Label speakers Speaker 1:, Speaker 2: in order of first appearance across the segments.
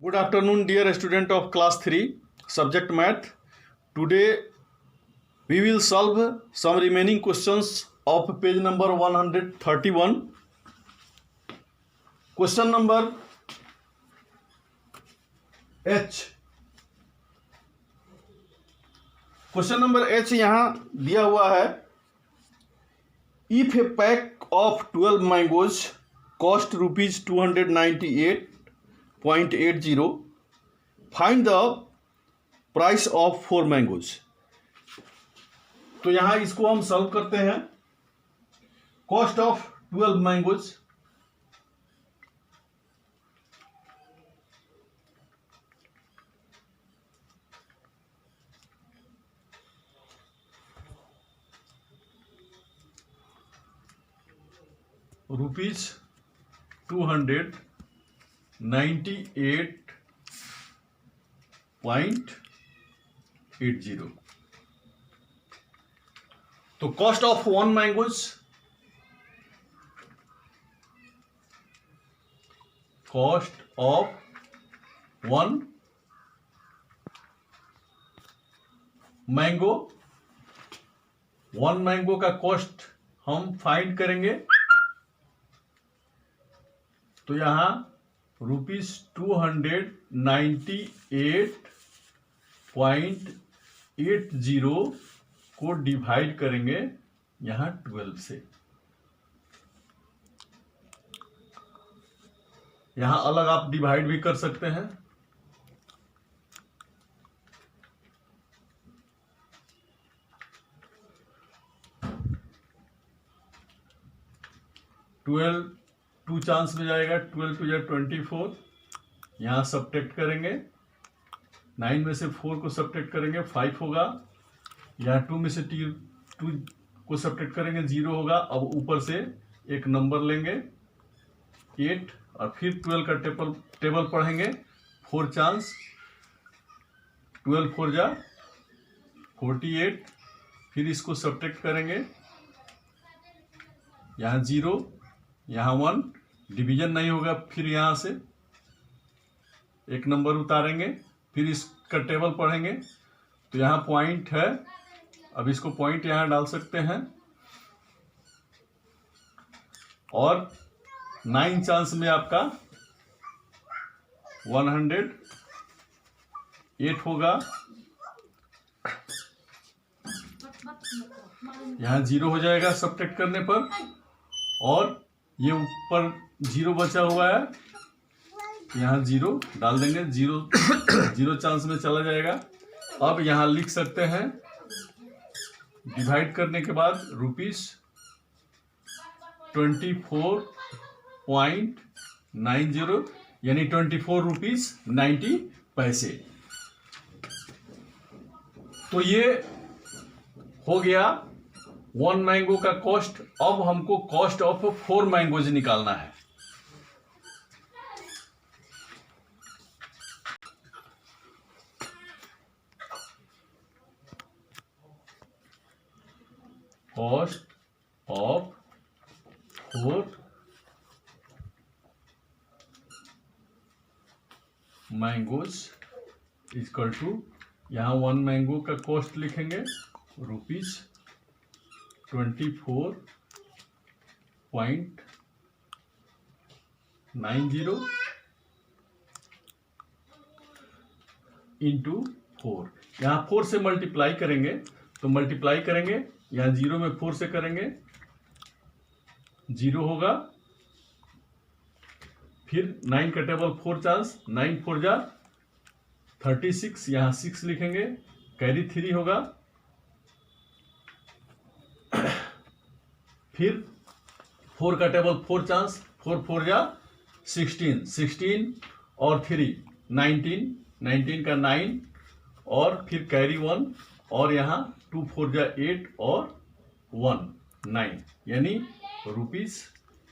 Speaker 1: Good afternoon, dear student of class 3, subject math. Today we will solve some remaining questions of page number 131. Question number H. Question number H यहाँ दिया हुआ है. If a pack of 12 mangoes cost rupees 298.80, find the price of 4 mangoes. तो यहाँ इसको हम solve करते हैं. Cost of 12 mangoes, rupees 298.80. तो cost of 1 mangoes, cost of 1 mango, 1 mango का कॉस्ट हम फाइंड करेंगे. तो यहां रुपीज 298.80 को डिवाइड करेंगे यहां 12 से. यहां अलग आप डिवाइड भी कर सकते हैं. टू चांस में जाएगा. 12 टू 24. यहां सब्ट्रैक्ट करेंगे. 9 में से 4 को सब्ट्रैक्ट करेंगे 5 होगा. यहाँ 2 में से 2 को सब्ट्रैक्ट करेंगे 0 होगा. अब ऊपर से एक नंबर लेंगे 8 और फिर 12 का टेबल पढ़ेंगे. 4 चांस, 12 4 जा 48. फिर इसको सब्ट्रैक्ट करेंगे. यहाँ 0, यहाँ 1, डिवीजन नहीं होगा. फिर यहाँ से एक नंबर उतारेंगे. फिर इसका टेबल पढ़ेंगे. तो यहाँ पॉइंट है. अब इसको पॉइंट यहां डाल सकते हैं. और 9 चांस में आपका 108 होगा. यहां 0 हो जाएगा सब्ट्रैक्ट करने पर. और ये ऊपर 0 बचा हुआ है, यहां 0 डाल देंगे. 0 चांस में चला जाएगा. अब यहां लिख सकते हैं डिवाइड करने के बाद रुपीज 24.90 यानी 24 रुपीज 90 पैसे. तो ये हो गया 1 मैंगो का कॉस्ट. अब हमको कॉस्ट ऑफ 4 मैंगोज निकालना है. Cost of 4 mangoes equal to, यहां 1 मैंगो का कॉस्ट लिखेंगे रुपीज 24.90 इंटू 4. यहां 4 से मल्टीप्लाई करेंगे. तो मल्टीप्लाई करेंगे, यहाँ 0 में 4 से करेंगे 0 होगा. फिर 9 का टेबल 4 चांस, 9 4 जा 36. यहाँ 6 लिखेंगे, कैरी 3 होगा. फिर 4 का टेबल 4 चांस, 4 4 जा 16, 16 और 3 19, 19 का 9 और फिर कैरी 1. और यहाँ 2 4 जा 8 और 1 9 यानी रुपीज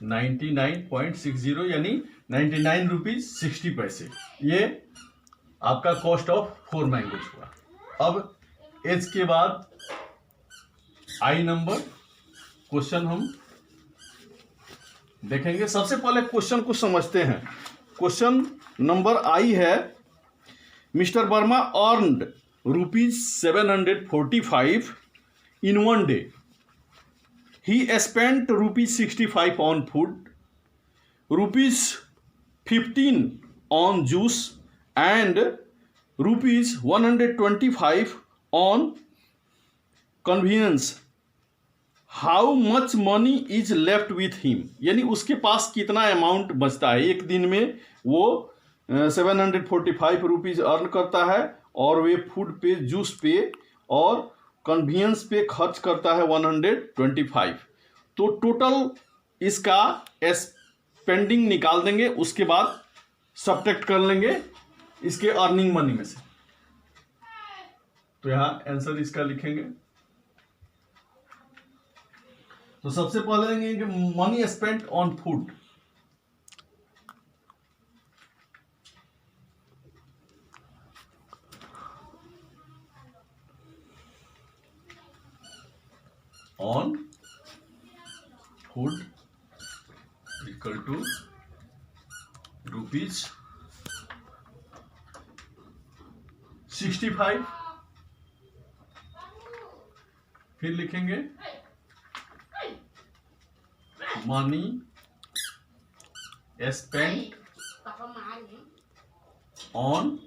Speaker 1: 99.60 यानी 99 रुपीज 60 पैसे. ये आपका कॉस्ट ऑफ 4 मैंगोज हुआ. अब एच के बाद आई नंबर क्वेश्चन हम देखेंगे। सबसे पहले क्वेश्चन को समझते हैं। क्वेश्चन नंबर आई है, mister Verma earned ₹745 in one day. He spent ₹65 on food, ₹15 on juice, and ₹125 on convenience. How much money is left with him, यानी उसके पास कितना अमाउंट बचता है। एक दिन में वो 745 रुपीज अर्न करता है और वे फूड पे, जूस पे और कन्वीनियंस पे खर्च करता है 125। तो टोटल इसका स्पेंडिंग निकाल देंगे, उसके बाद सब्ट्रैक्ट कर लेंगे इसके अर्निंग मनी में से। तो यहां आंसर इसका लिखेंगे। तो सबसे पहले लेंगे कि money spent on food, on food equal to ₹65। फिर लिखेंगे money spent on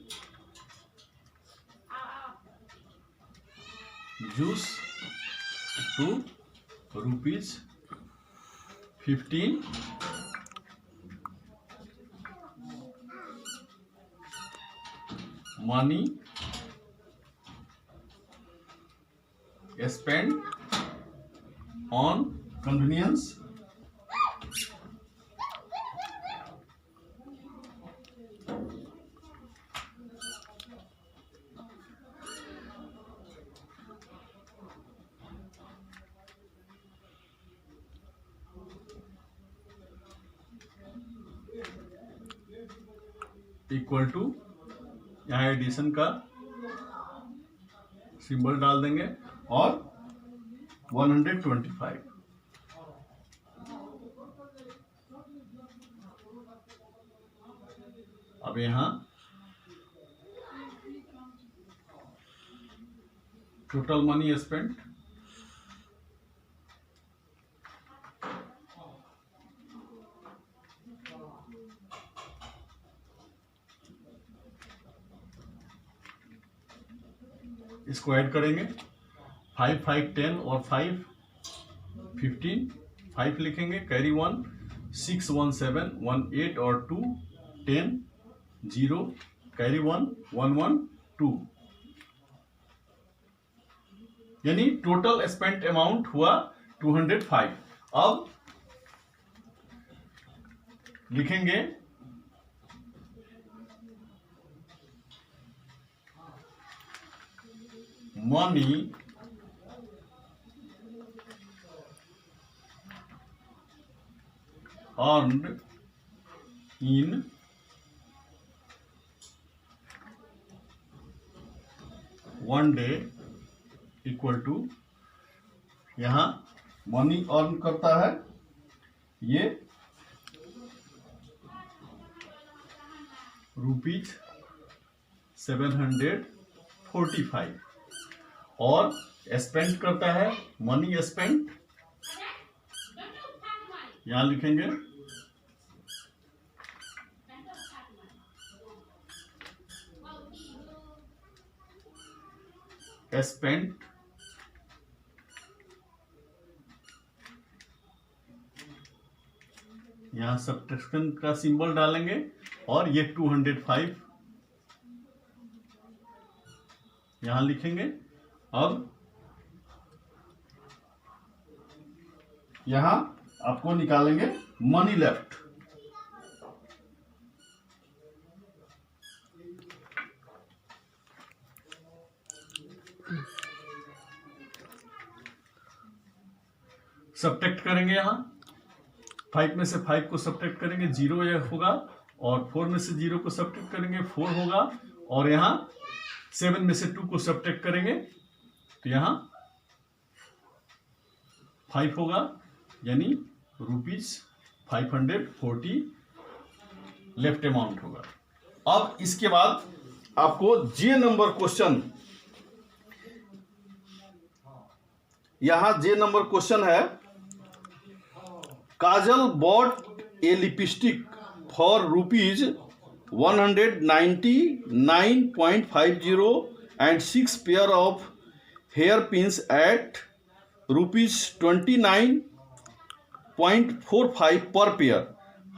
Speaker 1: juice to ₹15। Money spent on convenience equal to, यहाँ एडिशन का सिंबल डाल देंगे और 125। अब यहाँ टोटल मनी स्पेंट इसको ऐड करेंगे। 5 5 10 और 5 15, 5 लिखेंगे, कैरी 1, 6 1 7 1 8 और 2 10 0, कैरी 1 1 1 2, यानी टोटल स्पेंट अमाउंट हुआ 205। अब लिखेंगे money earned in one day equal to, यहां मनी अर्न करता है ये ₹745 और स्पेंड करता है, मनी स्पेंट यहां लिखेंगे स्पेंट यहां सब्ट्रैक्शन का सिंबल डालेंगे और ये 205 यहां लिखेंगे। अब यहां आपको निकालेंगे मनी लेफ्ट। सब्ट्रैक्ट करेंगे, यहां 5 में से 5 को सब्ट्रैक्ट करेंगे 0 यह होगा, और 4 में से 0 को सब्ट्रैक्ट करेंगे 4 होगा, और यहां 7 में से 2 को सब्ट्रैक्ट करेंगे तो यहां 5 होगा, यानी ₹540 लेफ्ट अमाउंट होगा। अब इसके बाद आपको जे नंबर क्वेश्चन, यहां जे नंबर क्वेश्चन है, Kajal bought a lipstick for rupees 199.50 and 6 pair of hairpins at rupees 29.45 per pair.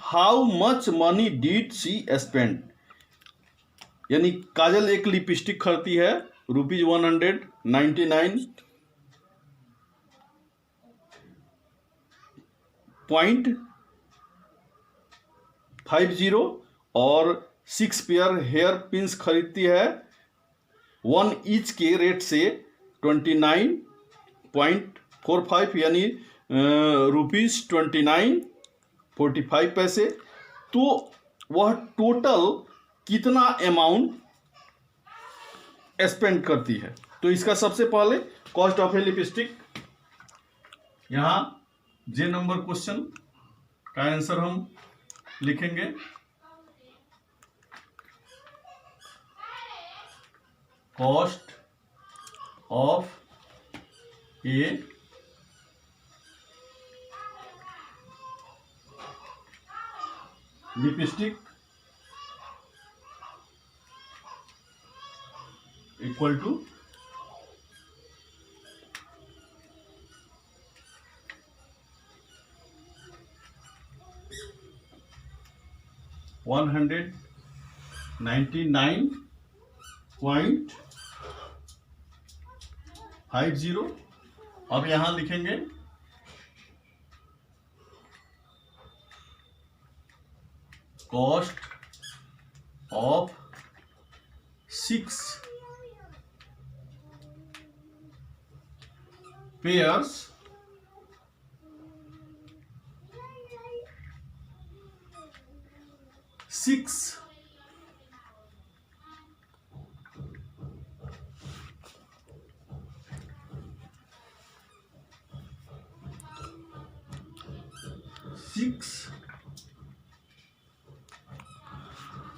Speaker 1: How much money did she spend? यानी काजल एक लिपस्टिक खरीदती है रुपीज 199.50 और 6 पेयर हेयर पिंस खरीदती है 1 ईच के रेट से 29.45 यानी रुपीज 29.45 पैसे। तो वह टोटल कितना अमाउंट स्पेंड करती है? तो इसका सबसे पहले कॉस्ट ऑफ ए लिपस्टिक, यहां जे नंबर क्वेश्चन का आंसर हम लिखेंगे। Cost of a lipstick equal to $199.50। अब यहां लिखेंगे cost of 6 pairs six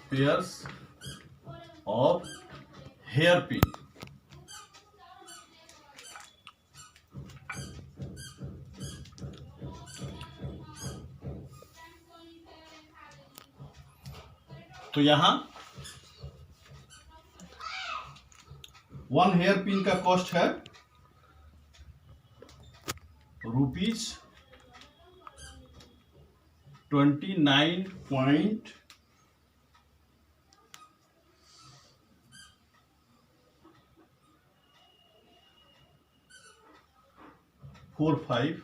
Speaker 1: pairs of hairpin। तो यहां 1 हेयर पिन का कॉस्ट है रुपीज 29.45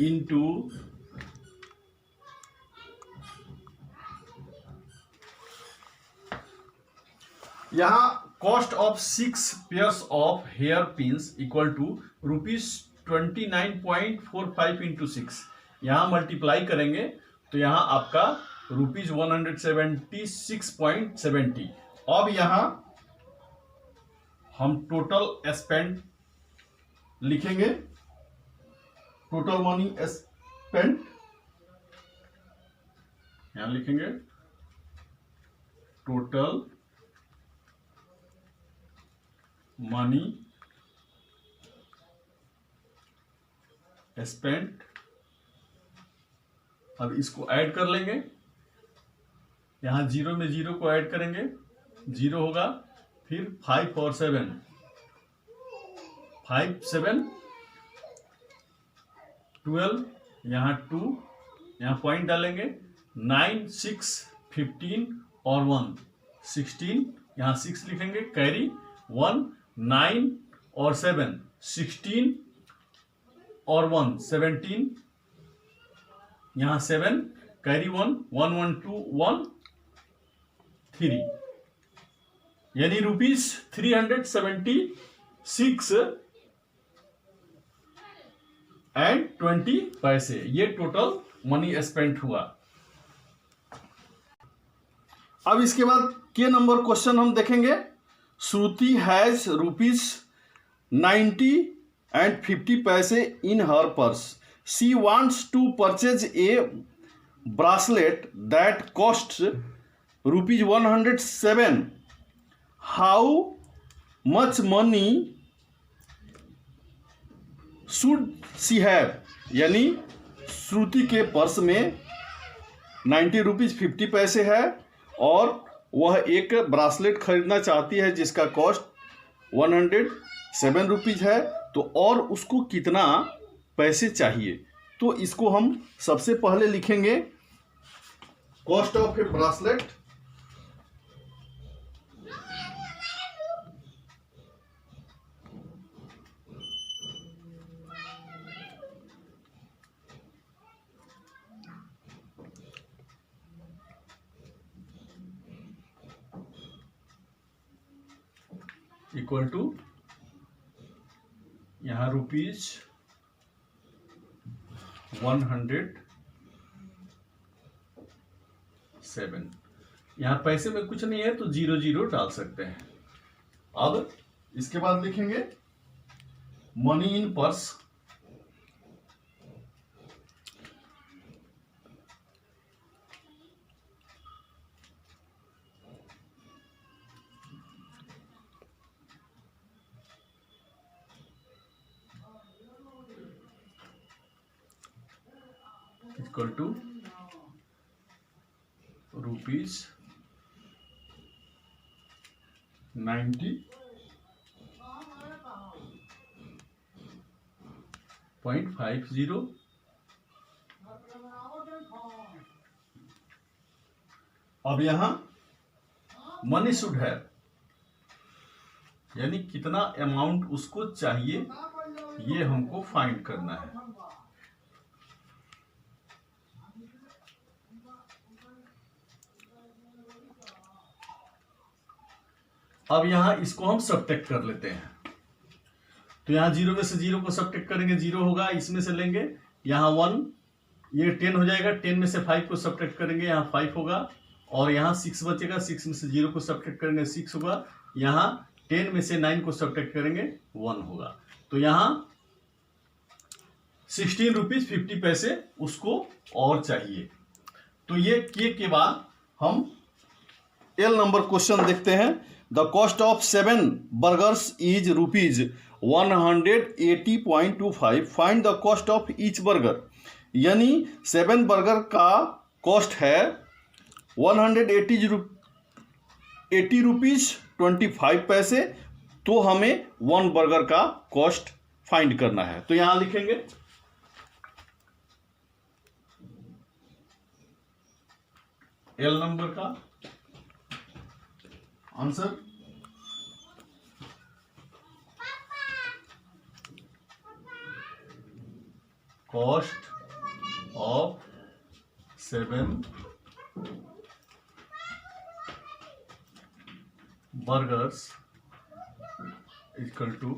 Speaker 1: into यहां cost of 6 pairs of hairpins equal to rupees 29.45 into 6। यहां मल्टीप्लाई करेंगे तो यहां आपका रुपीज 176.70। अब यहां हम टोटल स्पेंड लिखेंगे, टोटल मनी स्पेंड यहां लिखेंगे टोटल मनी स्पेंट। अब इसको ऐड कर लेंगे, यहां 0 में 0 को ऐड करेंगे, 0 होगा, फिर 5 और 7, 5 7 12, यहां 2, यहां पॉइंट डालेंगे, 9 6 15 और 1 16, यहां 6 लिखेंगे, कैरी 1 9 और 7 16 और 1 17, यहां 7 कैरी 1 1 1 2 1 3, यानी रुपीज 376.20 ये टोटल मनी स्पेंड हुआ। अब इसके बाद के नंबर क्वेश्चन हम देखेंगे। श्रुति हैज रुपीज 90 and 50 पैसे in her purse
Speaker 2: she wants to purchase a bracelet that cost ₹107. How much money should she have? यानी श्रुति के पर्स में 90 रुपीज़ 50 पैसे है और वह एक ब्रासलेट खरीदना चाहती है जिसका कॉस्ट 107 रुपीज़ है। तो और उसको कितना पैसे चाहिए? तो इसको हम सबसे पहले लिखेंगे cost of a bracelet
Speaker 1: equal to यहाँ ₹107। यहाँ पैसे में कुछ नहीं है तो 00 डाल सकते हैं।
Speaker 2: अब इसके बाद लिखेंगे money in purse
Speaker 1: equal to ₹90.50।
Speaker 2: अब यहां
Speaker 1: मनी शुड है यानी कितना अमाउंट उसको चाहिए ये हमको फाइंड करना है। अब यहां इसको हम सब्ट्रैक्ट कर लेते हैं। तो यहां 0 में से 0 को सब्ट्रैक्ट करेंगे, 0 होगा, इसमें से लेंगे यहां 1, ये 10 हो जाएगा। 10 में से 5 को सब्ट्रैक्ट करेंगे, यहाँ 5 होगा। और यहाँ 6 बचेगा, 6 में से 0 को सब्ट्रैक्ट करेंगे, 6 होगा। यहाँ 10 में से 9 को सब्ट्रैक्ट करेंगे, 1 होगा। तो यहाँ 16 रुपीज 50 पैसे उसको और चाहिए। तो ये किए के बाद हम
Speaker 2: एल नंबर क्वेश्चन देखते हैं। The cost of 7 burgers is ₹180.25। Find the cost of each burger. यानी 7 बर्गर का कॉस्ट है 180 रुपीज़ 25 पैसे। तो हमें 1 बर्गर का कॉस्ट फाइंड करना है। तो यहां लिखेंगे
Speaker 1: एल नंबर का
Speaker 2: answer
Speaker 1: cost of 7 burgers equal to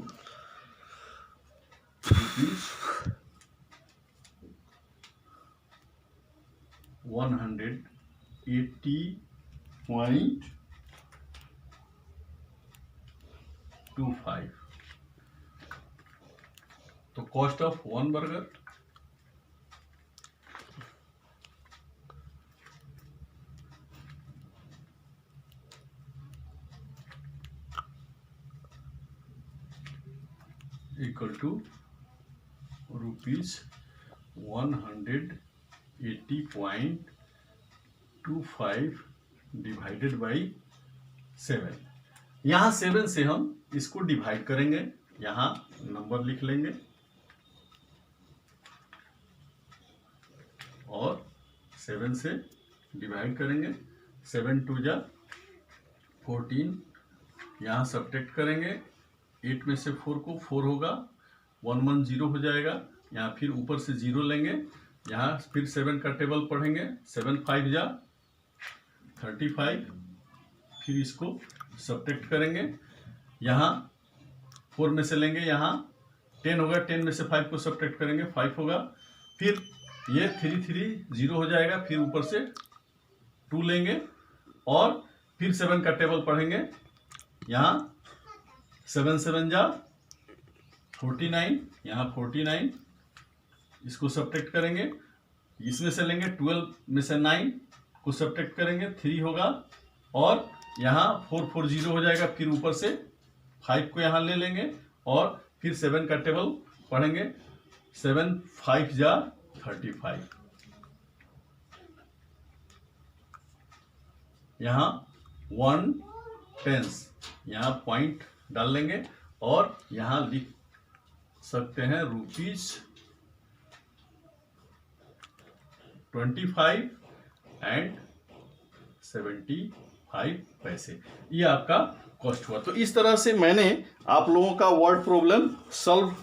Speaker 1: ₹180.25। तो cost of 1 burger equal to ₹180.25 divided by 7। यहाँ 7 से हम इसको डिवाइड करेंगे, यहाँ नंबर लिख लेंगे और 7 से डिवाइड करेंगे। 7 2 जा 14, यहाँ सब्ट्रैक्ट करेंगे। 8 में से 4 को 4 होगा, 1 1 0 हो जाएगा। यहाँ फिर ऊपर से 0 लेंगे, यहाँ फिर 7 का टेबल पढ़ेंगे। 7 5 जा 35, फिर इसको सब्ट्रैक्ट करेंगे। यहाँ 4 में से लेंगे, यहाँ 10 होगा, 10 में से 5 को सब्ट्रैक्ट करेंगे, 5 होगा। फिर ये 3 3 0 हो जाएगा, फिर ऊपर से 2 लेंगे और फिर 7 का टेबल पढ़ेंगे। यहाँ 7 7 जा 49, यहाँ 49, इसको सब्ट्रैक्ट करेंगे, इसमें से लेंगे 12 में से 9 को सब्ट्रैक्ट करेंगे, 3 होगा, और यहाँ 440 हो जाएगा। फिर ऊपर से 5 को यहाँ ले लेंगे और फिर 7 का टेबल पढ़ेंगे। 7 5 जा 35, यहाँ 1 टेंस, यहाँ पॉइंट डाल लेंगे और यहाँ लिख सकते हैं ₹25 एंड 75 पैसे। ये आपका कॉस्ट हुआ।
Speaker 2: तो इस तरह से मैंने आप लोगों का वर्ड प्रॉब्लम सॉल्व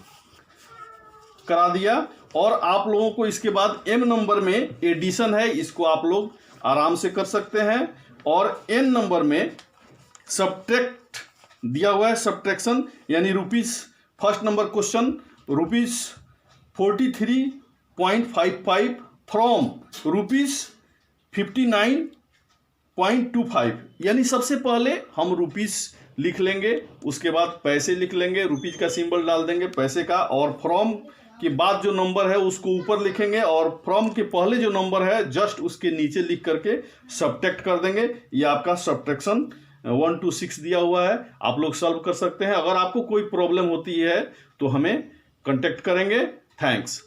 Speaker 2: करा दिया, और आप लोगों को इसके बाद m नंबर में एडिशन है, इसको आप लोग आराम से कर सकते हैं, और n नंबर में सब्ट्रैक्ट दिया हुआ है, सब्ट्रैक्शन यानी फर्स्ट नंबर क्वेश्चन ₹43.55 फ्रॉम ₹59.25, यानी सबसे पहले हम रुपीस लिख लेंगे, उसके बाद पैसे लिख लेंगे, रुपीज का सिंबल डाल देंगे पैसे का, और फ्रॉम के बाद जो नंबर है उसको ऊपर लिखेंगे, और फ्रॉम के पहले जो नंबर है जस्ट उसके नीचे लिख करके सब्ट्रैक्ट कर देंगे। ये आपका सब्ट्रैक्शन 1 to 6 दिया हुआ है, आप लोग सॉल्व कर सकते हैं। अगर आपको कोई प्रॉब्लम होती है तो हमें कांटेक्ट करेंगे। थैंक्स।